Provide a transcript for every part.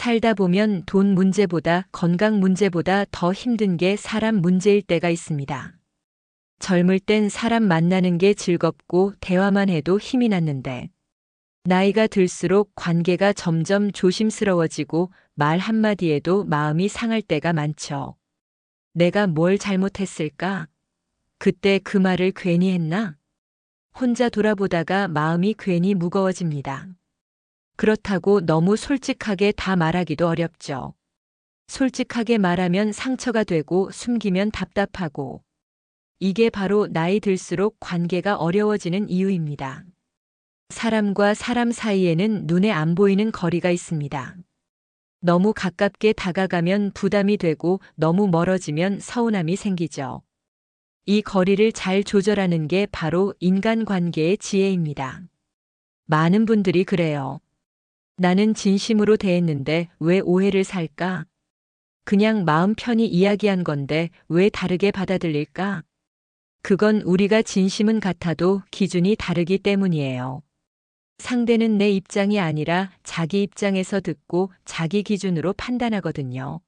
살다 보면 돈 문제보다 건강 문제보다 더 힘든 게 사람 문제일 때가 있습니다. 젊을 땐 사람 만나는 게 즐겁고 대화만 해도 힘이 났는데 나이가 들수록 관계가 점점 조심스러워지고 말 한마디에도 마음이 상할 때가 많죠. 내가 뭘 잘못했을까? 그때 그 말을 괜히 했나? 혼자 돌아보다가 마음이 괜히 무거워집니다. 그렇다고 너무 솔직하게 다 말하기도 어렵죠. 솔직하게 말하면 상처가 되고 숨기면 답답하고 이게 바로 나이 들수록 관계가 어려워지는 이유입니다. 사람과 사람 사이에는 눈에 안 보이는 거리가 있습니다. 너무 가깝게 다가가면 부담이 되고 너무 멀어지면 서운함이 생기죠. 이 거리를 잘 조절하는 게 바로 인간관계의 지혜입니다. 많은 분들이 그래요. 나는 진심으로 대했는데 왜 오해를 살까? 그냥 마음 편히 이야기한 건데 왜 다르게 받아들일까? 그건 우리가 진심은 같아도 기준이 다르기 때문이에요. 상대는 내 입장이 아니라 자기 입장에서 듣고 자기 기준으로 판단하거든요.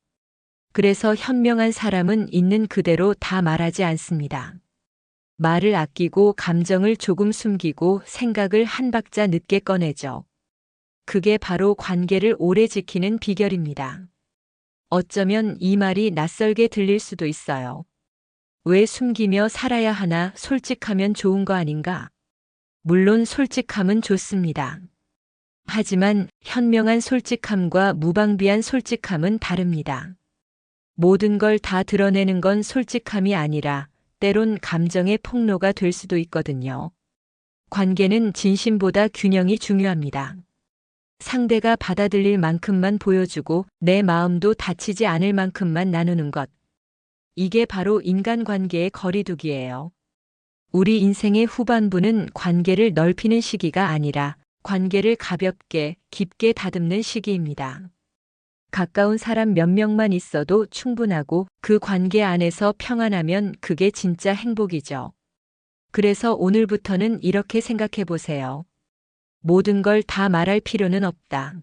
그래서 현명한 사람은 있는 그대로 다 말하지 않습니다. 말을 아끼고 감정을 조금 숨기고 생각을 한 박자 늦게 꺼내죠. 그게 바로 관계를 오래 지키는 비결입니다. 어쩌면 이 말이 낯설게 들릴 수도 있어요. 왜 숨기며 살아야 하나? 솔직하면 좋은 거 아닌가? 물론 솔직함은 좋습니다. 하지만 현명한 솔직함과 무방비한 솔직함은 다릅니다. 모든 걸 다 드러내는 건 솔직함이 아니라 때론 감정의 폭로가 될 수도 있거든요. 관계는 진심보다 균형이 중요합니다. 상대가 받아들일 만큼만 보여주고 내 마음도 다치지 않을 만큼만 나누는 것. 이게 바로 인간관계의 거리두기예요. 우리 인생의 후반부는 관계를 넓히는 시기가 아니라 관계를 가볍게, 깊게 다듬는 시기입니다. 가까운 사람 몇 명만 있어도 충분하고 그 관계 안에서 평안하면 그게 진짜 행복이죠. 그래서 오늘부터는 이렇게 생각해 보세요. 모든 걸 다 말할 필요는 없다.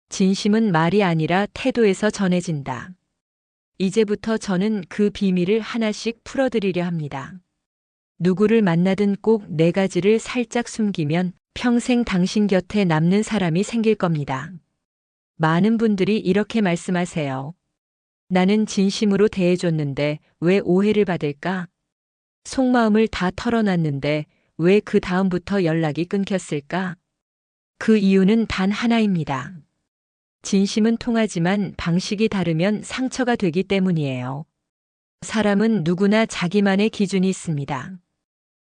진심은 말이 아니라 태도에서 전해진다. 이제부터 저는 그 비밀을 하나씩 풀어드리려 합니다. 누구를 만나든 꼭 네 가지를 살짝 숨기면 평생 당신 곁에 남는 사람이 생길 겁니다. 많은 분들이 이렇게 말씀하세요. 나는 진심으로 대해줬는데 왜 오해를 받을까? 속마음을 다 털어놨는데 왜 그 다음부터 연락이 끊겼을까? 그 이유는 단 하나입니다. 진심은 통하지만 방식이 다르면 상처가 되기 때문이에요. 사람은 누구나 자기만의 기준이 있습니다.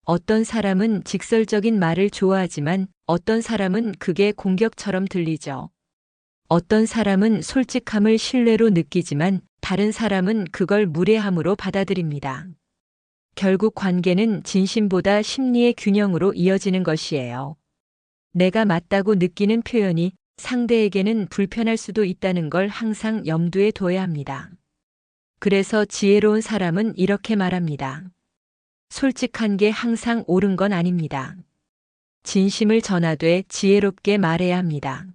어떤 사람은 직설적인 말을 좋아하지만 어떤 사람은 그게 공격처럼 들리죠. 어떤 사람은 솔직함을 신뢰로 느끼지만 다른 사람은 그걸 무례함으로 받아들입니다. 결국 관계는 진심보다 심리의 균형으로 이어지는 것이에요. 내가 맞다고 느끼는 표현이 상대에게는 불편할 수도 있다는 걸 항상 염두에 둬야 합니다. 그래서 지혜로운 사람은 이렇게 말합니다. 솔직한 게 항상 옳은 건 아닙니다. 진심을 전하되 지혜롭게 말해야 합니다.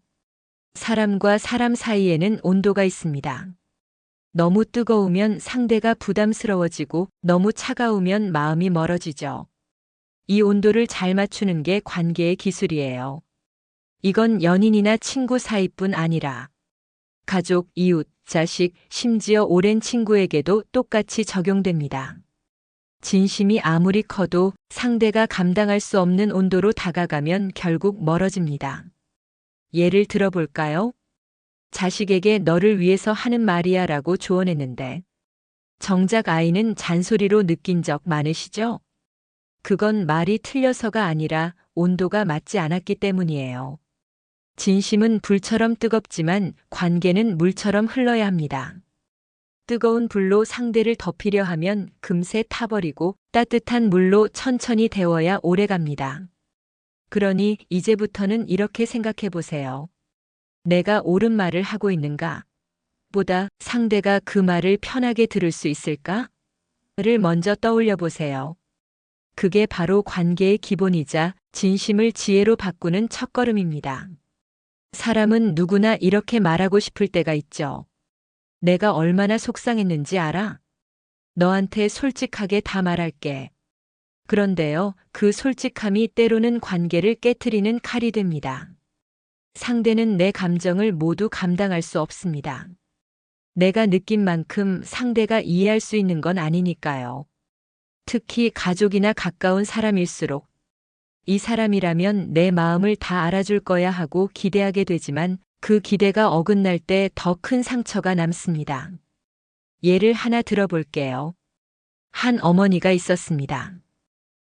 사람과 사람 사이에는 온도가 있습니다. 너무 뜨거우면 상대가 부담스러워지고 너무 차가우면 마음이 멀어지죠. 이 온도를 잘 맞추는 게 관계의 기술이에요. 이건 연인이나 친구 사이뿐 아니라 가족, 이웃, 자식, 심지어 오랜 친구에게도 똑같이 적용됩니다. 진심이 아무리 커도 상대가 감당할 수 없는 온도로 다가가면 결국 멀어집니다. 예를 들어볼까요? 자식에게 너를 위해서 하는 말이야 라고 조언했는데 정작 아이는 잔소리로 느낀 적 많으시죠? 그건 말이 틀려서가 아니라 온도가 맞지 않았기 때문이에요. 진심은 불처럼 뜨겁지만 관계는 물처럼 흘러야 합니다. 뜨거운 불로 상대를 덮이려 하면 금세 타버리고 따뜻한 물로 천천히 데워야 오래갑니다. 그러니 이제부터는 이렇게 생각해 보세요. 내가 옳은 말을 하고 있는가? 보다 상대가 그 말을 편하게 들을 수 있을까? 를 먼저 떠올려 보세요. 그게 바로 관계의 기본이자 진심을 지혜로 바꾸는 첫걸음입니다. 사람은 누구나 이렇게 말하고 싶을 때가 있죠. 내가 얼마나 속상했는지 알아? 너한테 솔직하게 다 말할게. 그런데요, 그 솔직함이 때로는 관계를 깨트리는 칼이 됩니다. 상대는 내 감정을 모두 감당할 수 없습니다. 내가 느낀 만큼 상대가 이해할 수 있는 건 아니니까요. 특히 가족이나 가까운 사람일수록 이 사람이라면 내 마음을 다 알아줄 거야 하고 기대하게 되지만 그 기대가 어긋날 때 더 큰 상처가 남습니다. 예를 하나 들어볼게요. 한 어머니가 있었습니다.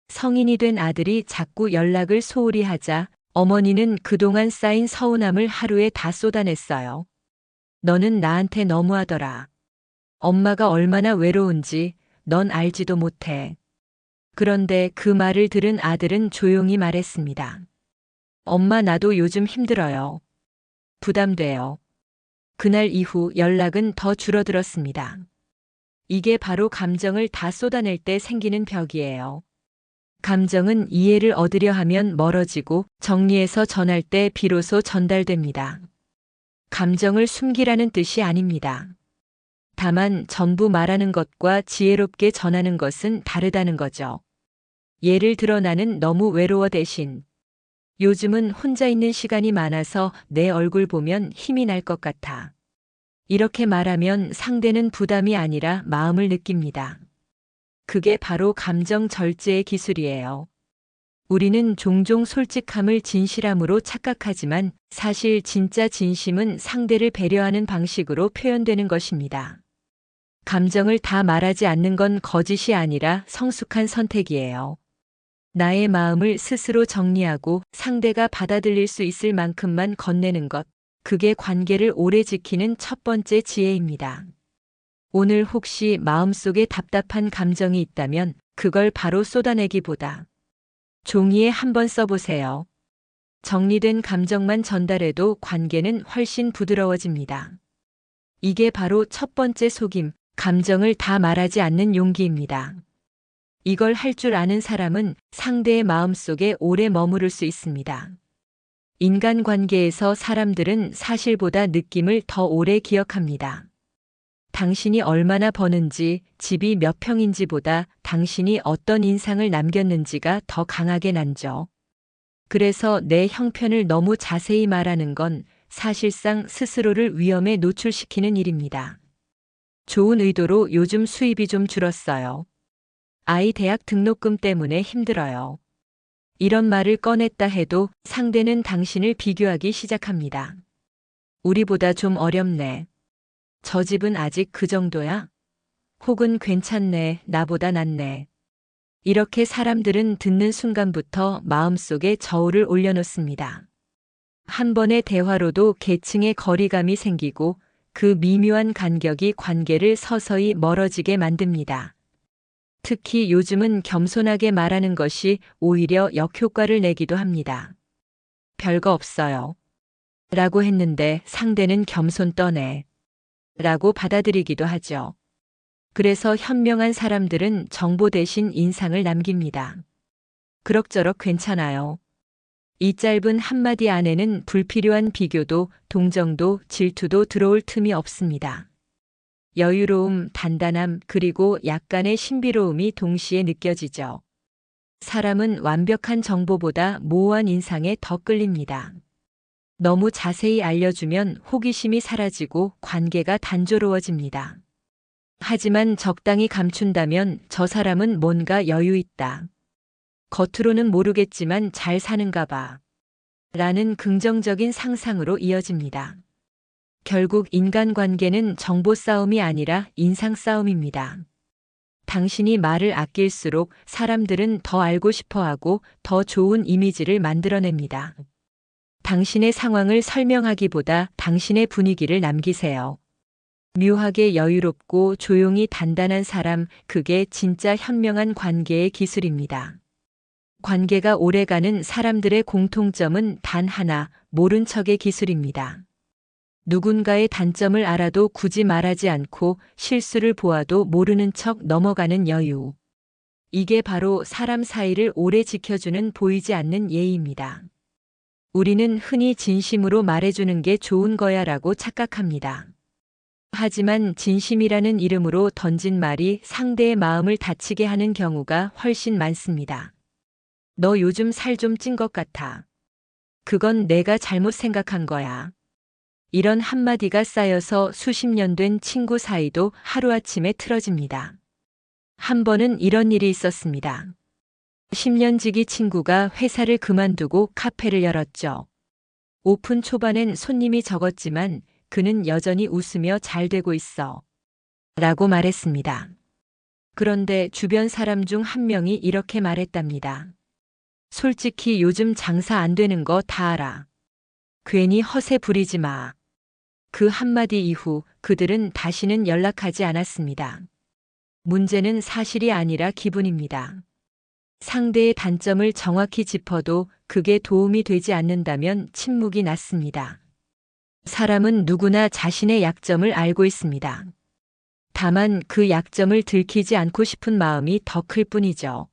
성인이 된 아들이 자꾸 연락을 소홀히 하자 어머니는 그동안 쌓인 서운함을 하루에 다 쏟아냈어요. 너는 나한테 너무하더라. 엄마가 얼마나 외로운지 넌 알지도 못해. 그런데 그 말을 들은 아들은 조용히 말했습니다. 엄마, 나도 요즘 힘들어요. 부담돼요. 그날 이후 연락은 더 줄어들었습니다. 이게 바로 감정을 다 쏟아낼 때 생기는 벽이에요. 감정은 이해를 얻으려 하면 멀어지고 정리해서 전할 때 비로소 전달됩니다. 감정을 숨기라는 뜻이 아닙니다. 다만 전부 말하는 것과 지혜롭게 전하는 것은 다르다는 거죠. 예를 들어, 나는 너무 외로워 대신 요즘은 혼자 있는 시간이 많아서 내 얼굴 보면 힘이 날 것 같아. 이렇게 말하면 상대는 부담이 아니라 마음을 느낍니다. 그게 바로 감정 절제의 기술이에요. 우리는 종종 솔직함을 진실함으로 착각하지만 사실 진짜 진심은 상대를 배려하는 방식으로 표현되는 것입니다. 감정을 다 말하지 않는 건 거짓이 아니라 성숙한 선택이에요. 나의 마음을 스스로 정리하고 상대가 받아들일 수 있을 만큼만 건네는 것, 그게 관계를 오래 지키는 첫 번째 지혜입니다. 오늘 혹시 마음속에 답답한 감정이 있다면 그걸 바로 쏟아내기보다 종이에 한번 써보세요. 정리된 감정만 전달해도 관계는 훨씬 부드러워집니다. 이게 바로 첫 번째 속임, 감정을 다 말하지 않는 용기입니다. 이걸 할 줄 아는 사람은 상대의 마음속에 오래 머무를 수 있습니다. 인간관계에서 사람들은 사실보다 느낌을 더 오래 기억합니다. 당신이 얼마나 버는지, 집이 몇 평인지보다 당신이 어떤 인상을 남겼는지가 더 강하게 남죠. 그래서 내 형편을 너무 자세히 말하는 건 사실상 스스로를 위험에 노출시키는 일입니다. 좋은 의도로 요즘 수입이 좀 줄었어요. 아이 대학 등록금 때문에 힘들어요. 이런 말을 꺼냈다 해도 상대는 당신을 비교하기 시작합니다. 우리보다 좀 어렵네. 저 집은 아직 그 정도야? 혹은 괜찮네, 나보다 낫네. 이렇게 사람들은 듣는 순간부터 마음속에 저울을 올려놓습니다. 한 번의 대화로도 계층의 거리감이 생기고 그 미묘한 간격이 관계를 서서히 멀어지게 만듭니다. 특히 요즘은 겸손하게 말하는 것이 오히려 역효과를 내기도 합니다. 별거 없어요. 라고 했는데 상대는 겸손 떠네. 라고 받아들이기도 하죠. 그래서 현명한 사람들은 정보 대신 인상을 남깁니다. 그럭저럭 괜찮아요. 이 짧은 한마디 안에는 불필요한 비교도 동정도 질투도 들어올 틈이 없습니다. 여유로움, 단단함, 그리고 약간의 신비로움이 동시에 느껴지죠. 사람은 완벽한 정보보다 모호한 인상에 더 끌립니다. 너무 자세히 알려주면 호기심이 사라지고 관계가 단조로워집니다. 하지만 적당히 감춘다면 저 사람은 뭔가 여유 있다. 겉으로는 모르겠지만 잘 사는가 봐. 라는 긍정적인 상상으로 이어집니다. 결국 인간관계는 정보 싸움이 아니라 인상 싸움입니다. 당신이 말을 아낄수록 사람들은 더 알고 싶어 하고 더 좋은 이미지를 만들어냅니다. 당신의 상황을 설명하기보다 당신의 분위기를 남기세요. 묘하게 여유롭고 조용히 단단한 사람, 그게 진짜 현명한 관계의 기술입니다. 관계가 오래가는 사람들의 공통점은 단 하나, 모른 척의 기술입니다. 누군가의 단점을 알아도 굳이 말하지 않고 실수를 보아도 모르는 척 넘어가는 여유. 이게 바로 사람 사이를 오래 지켜주는 보이지 않는 예의입니다. 우리는 흔히 진심으로 말해주는 게 좋은 거야 라고 착각합니다. 하지만 진심이라는 이름으로 던진 말이 상대의 마음을 다치게 하는 경우가 훨씬 많습니다. 너 요즘 살 좀 찐 것 같아. 그건 내가 잘못 생각한 거야. 이런 한마디가 쌓여서 수십 년 된 친구 사이도 하루아침에 틀어집니다. 한 번은 이런 일이 있었습니다. 10년 지기 친구가 회사를 그만두고 카페를 열었죠. 오픈 초반엔 손님이 적었지만 그는 여전히 웃으며 잘 되고 있어. 라고 말했습니다. 그런데 주변 사람 중 한 명이 이렇게 말했답니다. 솔직히 요즘 장사 안 되는 거 다 알아. 괜히 허세 부리지 마. 그 한마디 이후 그들은 다시는 연락하지 않았습니다. 문제는 사실이 아니라 기분입니다. 상대의 단점을 정확히 짚어도 그게 도움이 되지 않는다면 침묵이 낫습니다. 사람은 누구나 자신의 약점을 알고 있습니다. 다만 그 약점을 들키지 않고 싶은 마음이 더 클 뿐이죠.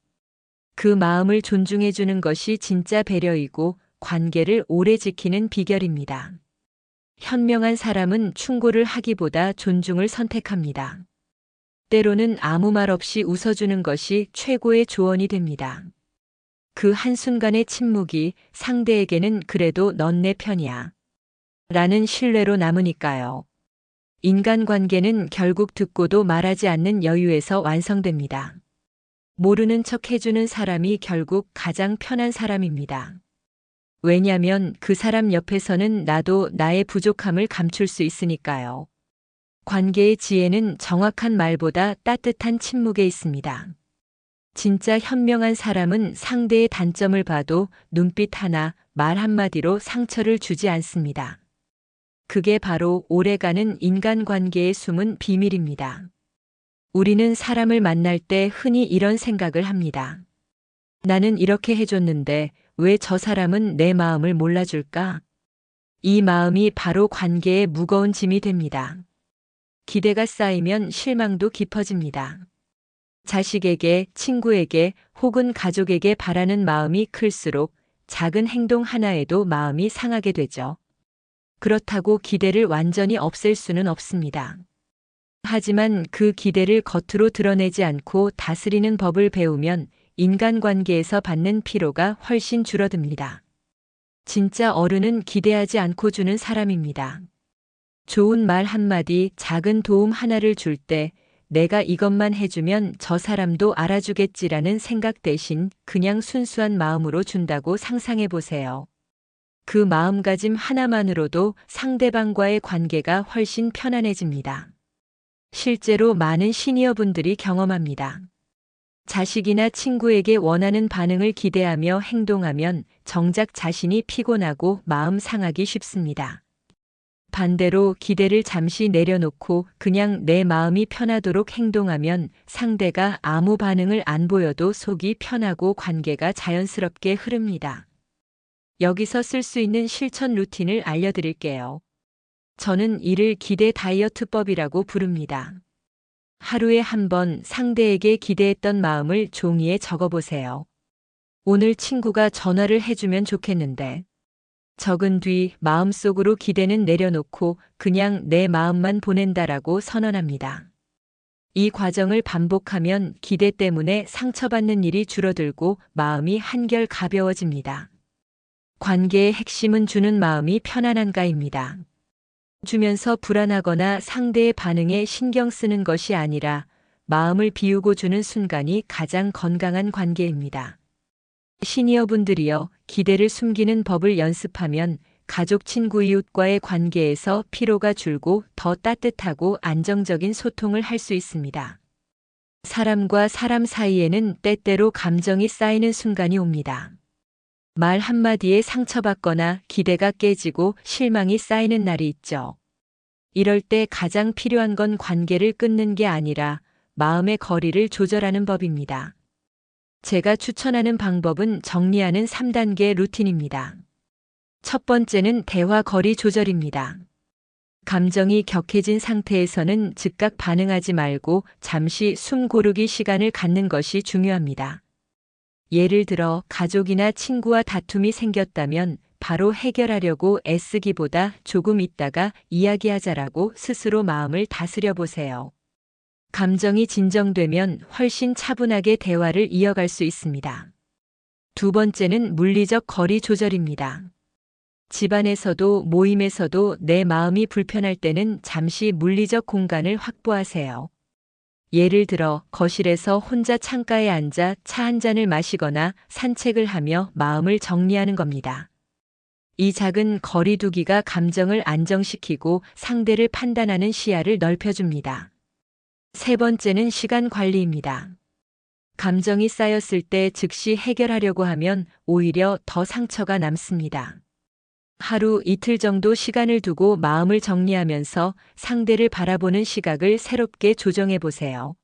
그 마음을 존중해 주는 것이 진짜 배려이고 관계를 오래 지키는 비결입니다. 현명한 사람은 충고를 하기보다 존중을 선택합니다. 때로는 아무 말 없이 웃어주는 것이 최고의 조언이 됩니다. 그 한순간의 침묵이 상대에게는 그래도 넌 내 편이야 라는 신뢰로 남으니까요. 인간관계는 결국 듣고도 말하지 않는 여유에서 완성됩니다. 모르는 척 해주는 사람이 결국 가장 편한 사람입니다. 왜냐면 그 사람 옆에서는 나도 나의 부족함을 감출 수 있으니까요. 관계의 지혜는 정확한 말보다 따뜻한 침묵에 있습니다. 진짜 현명한 사람은 상대의 단점을 봐도 눈빛 하나, 말 한마디로 상처를 주지 않습니다. 그게 바로 오래가는 인간관계의 숨은 비밀입니다. 우리는 사람을 만날 때 흔히 이런 생각을 합니다. 나는 이렇게 해줬는데 왜 저 사람은 내 마음을 몰라줄까? 이 마음이 바로 관계의 무거운 짐이 됩니다. 기대가 쌓이면 실망도 깊어집니다. 자식에게, 친구에게 혹은 가족에게 바라는 마음이 클수록 작은 행동 하나에도 마음이 상하게 되죠. 그렇다고 기대를 완전히 없앨 수는 없습니다. 하지만 그 기대를 겉으로 드러내지 않고 다스리는 법을 배우면 인간관계에서 받는 피로가 훨씬 줄어듭니다. 진짜 어른은 기대하지 않고 주는 사람입니다. 좋은 말 한마디, 작은 도움 하나를 줄 때 내가 이것만 해주면 저 사람도 알아주겠지라는 생각 대신 그냥 순수한 마음으로 준다고 상상해 보세요. 그 마음가짐 하나만으로도 상대방과의 관계가 훨씬 편안해집니다. 실제로 많은 시니어분들이 경험합니다. 자식이나 친구에게 원하는 반응을 기대하며 행동하면 정작 자신이 피곤하고 마음 상하기 쉽습니다. 반대로 기대를 잠시 내려놓고 그냥 내 마음이 편하도록 행동하면 상대가 아무 반응을 안 보여도 속이 편하고 관계가 자연스럽게 흐릅니다. 여기서 쓸 수 있는 실천 루틴을 알려드릴게요. 저는 이를 기대 다이어트법이라고 부릅니다. 하루에 한 번 상대에게 기대했던 마음을 종이에 적어보세요. 오늘 친구가 전화를 해주면 좋겠는데. 적은 뒤 마음속으로 기대는 내려놓고 그냥 내 마음만 보낸다라고 선언합니다. 이 과정을 반복하면 기대 때문에 상처받는 일이 줄어들고 마음이 한결 가벼워집니다. 관계의 핵심은 주는 마음이 편안한가입니다. 주면서 불안하거나 상대의 반응에 신경 쓰는 것이 아니라 마음을 비우고 주는 순간이 가장 건강한 관계입니다. 시니어분들이여, 기대를 숨기는 법을 연습하면 가족, 친구, 이웃과의 관계에서 피로가 줄고 더 따뜻하고 안정적인 소통을 할 수 있습니다. 사람과 사람 사이에는 때때로 감정이 쌓이는 순간이 옵니다. 말 한마디에 상처받거나 기대가 깨지고 실망이 쌓이는 날이 있죠. 이럴 때 가장 필요한 건 관계를 끊는 게 아니라 마음의 거리를 조절하는 법입니다. 제가 추천하는 방법은 정리하는 3단계 루틴입니다. 첫 번째는 대화 거리 조절입니다. 감정이 격해진 상태에서는 즉각 반응하지 말고 잠시 숨 고르기 시간을 갖는 것이 중요합니다. 예를 들어 가족이나 친구와 다툼이 생겼다면 바로 해결하려고 애쓰기보다 조금 있다가 이야기하자라고 스스로 마음을 다스려 보세요. 감정이 진정되면 훨씬 차분하게 대화를 이어갈 수 있습니다. 두 번째는 물리적 거리 조절입니다. 집안에서도 모임에서도 내 마음이 불편할 때는 잠시 물리적 공간을 확보하세요. 예를 들어 거실에서 혼자 창가에 앉아 차 한 잔을 마시거나 산책을 하며 마음을 정리하는 겁니다. 이 작은 거리두기가 감정을 안정시키고 상대를 판단하는 시야를 넓혀줍니다. 세 번째는 시간 관리입니다. 감정이 쌓였을 때 즉시 해결하려고 하면 오히려 더 상처가 남습니다. 하루 이틀 정도 시간을 두고 마음을 정리하면서 상대를 바라보는 시각을 새롭게 조정해 보세요.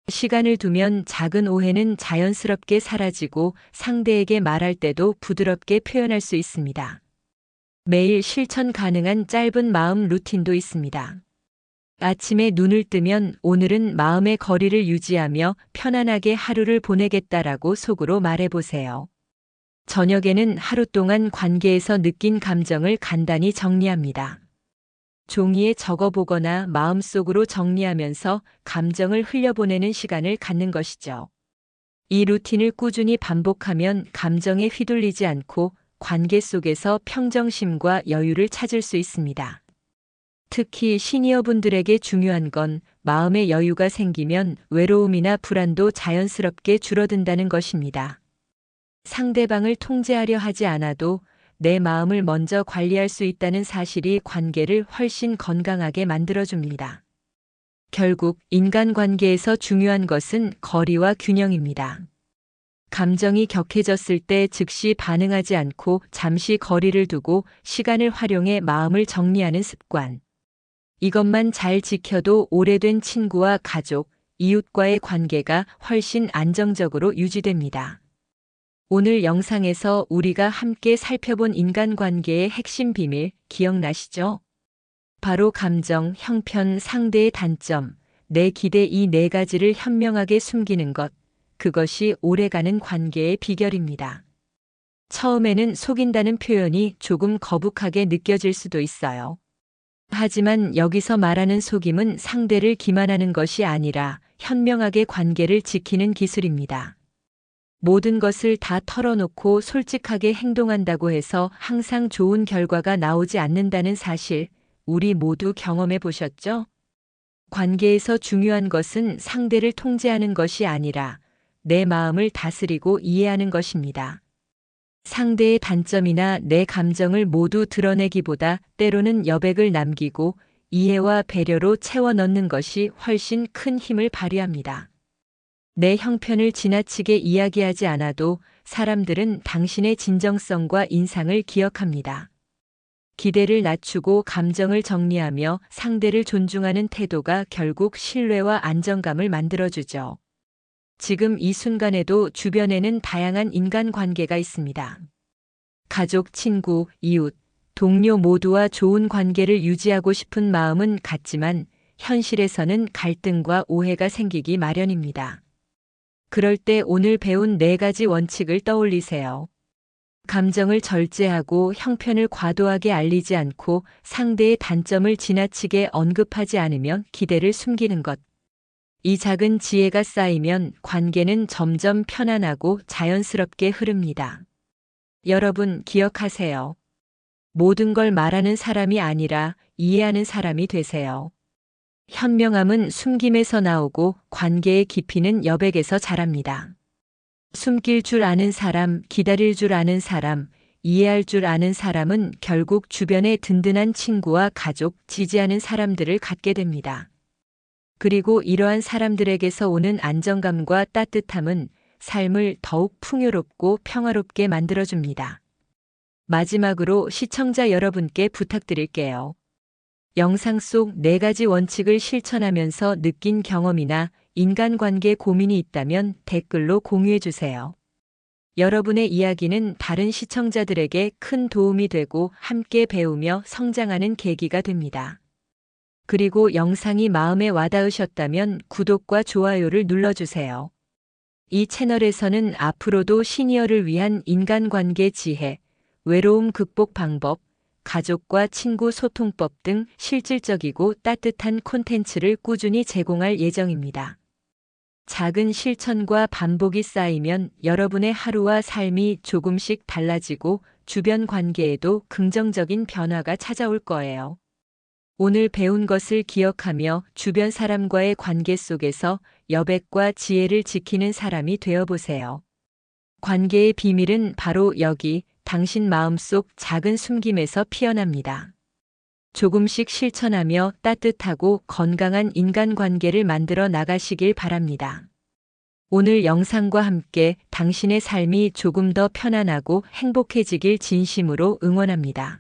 시간을 두면 작은 오해는 자연스럽게 사라지고 상대에게 말할 때도 부드럽게 표현할 수 있습니다. 매일 실천 가능한 짧은 마음 루틴도 있습니다. 아침에 눈을 뜨면 오늘은 마음의 거리를 유지하며 편안하게 하루를 보내겠다라고 속으로 말해보세요. 저녁에는 하루 동안 관계에서 느낀 감정을 간단히 정리합니다. 종이에 적어보거나 마음속으로 정리하면서 감정을 흘려보내는 시간을 갖는 것이죠. 이 루틴을 꾸준히 반복하면 감정에 휘둘리지 않고 관계 속에서 평정심과 여유를 찾을 수 있습니다. 특히 시니어분들에게 중요한 건 마음의 여유가 생기면 외로움이나 불안도 자연스럽게 줄어든다는 것입니다. 상대방을 통제하려 하지 않아도 내 마음을 먼저 관리할 수 있다는 사실이 관계를 훨씬 건강하게 만들어줍니다. 결국 인간관계에서 중요한 것은 거리와 균형입니다. 감정이 격해졌을 때 즉시 반응하지 않고 잠시 거리를 두고 시간을 활용해 마음을 정리하는 습관. 이것만 잘 지켜도 오래된 친구와 가족, 이웃과의 관계가 훨씬 안정적으로 유지됩니다. 오늘 영상에서 우리가 함께 살펴본 인간관계의 핵심 비밀 기억나시죠? 바로 감정, 형편, 상대의 단점, 내 기대 이 네 가지를 현명하게 숨기는 것, 그것이 오래가는 관계의 비결입니다. 처음에는 속인다는 표현이 조금 거북하게 느껴질 수도 있어요. 하지만 여기서 말하는 속임은 상대를 기만하는 것이 아니라 현명하게 관계를 지키는 기술입니다. 모든 것을 다 털어놓고 솔직하게 행동한다고 해서 항상 좋은 결과가 나오지 않는다는 사실, 우리 모두 경험해 보셨죠? 관계에서 중요한 것은 상대를 통제하는 것이 아니라 내 마음을 다스리고 이해하는 것입니다. 상대의 단점이나 내 감정을 모두 드러내기보다 때로는 여백을 남기고 이해와 배려로 채워 넣는 것이 훨씬 큰 힘을 발휘합니다. 내 형편을 지나치게 이야기하지 않아도 사람들은 당신의 진정성과 인상을 기억합니다. 기대를 낮추고 감정을 정리하며 상대를 존중하는 태도가 결국 신뢰와 안정감을 만들어주죠. 지금 이 순간에도 주변에는 다양한 인간관계가 있습니다. 가족, 친구, 이웃, 동료 모두와 좋은 관계를 유지하고 싶은 마음은 같지만 현실에서는 갈등과 오해가 생기기 마련입니다. 그럴 때 오늘 배운 네 가지 원칙을 떠올리세요. 감정을 절제하고 형편을 과도하게 알리지 않고 상대의 단점을 지나치게 언급하지 않으면 기대를 숨기는 것. 이 작은 지혜가 쌓이면 관계는 점점 편안하고 자연스럽게 흐릅니다. 여러분 기억하세요. 모든 걸 말하는 사람이 아니라 이해하는 사람이 되세요. 현명함은 숨김에서 나오고 관계의 깊이는 여백에서 자랍니다. 숨길 줄 아는 사람, 기다릴 줄 아는 사람, 이해할 줄 아는 사람은 결국 주변에 든든한 친구와 가족, 지지하는 사람들을 갖게 됩니다. 그리고 이러한 사람들에게서 오는 안정감과 따뜻함은 삶을 더욱 풍요롭고 평화롭게 만들어줍니다. 마지막으로 시청자 여러분께 부탁드릴게요. 영상 속 네 가지 원칙을 실천하면서 느낀 경험이나 인간관계 고민이 있다면 댓글로 공유해 주세요. 여러분의 이야기는 다른 시청자들에게 큰 도움이 되고 함께 배우며 성장하는 계기가 됩니다. 그리고 영상이 마음에 와닿으셨다면 구독과 좋아요를 눌러주세요. 이 채널에서는 앞으로도 시니어를 위한 인간관계 지혜, 외로움 극복 방법, 가족과 친구 소통법 등 실질적이고 따뜻한 콘텐츠를 꾸준히 제공할 예정입니다. 작은 실천과 반복이 쌓이면 여러분의 하루와 삶이 조금씩 달라지고 주변 관계에도 긍정적인 변화가 찾아올 거예요. 오늘 배운 것을 기억하며 주변 사람과의 관계 속에서 여백과 지혜를 지키는 사람이 되어 보세요. 관계의 비밀은 바로 여기 당신 마음속 작은 숨김에서 피어납니다. 조금씩 실천하며 따뜻하고 건강한 인간관계를 만들어 나가시길 바랍니다. 오늘 영상과 함께 당신의 삶이 조금 더 편안하고 행복해지길 진심으로 응원합니다.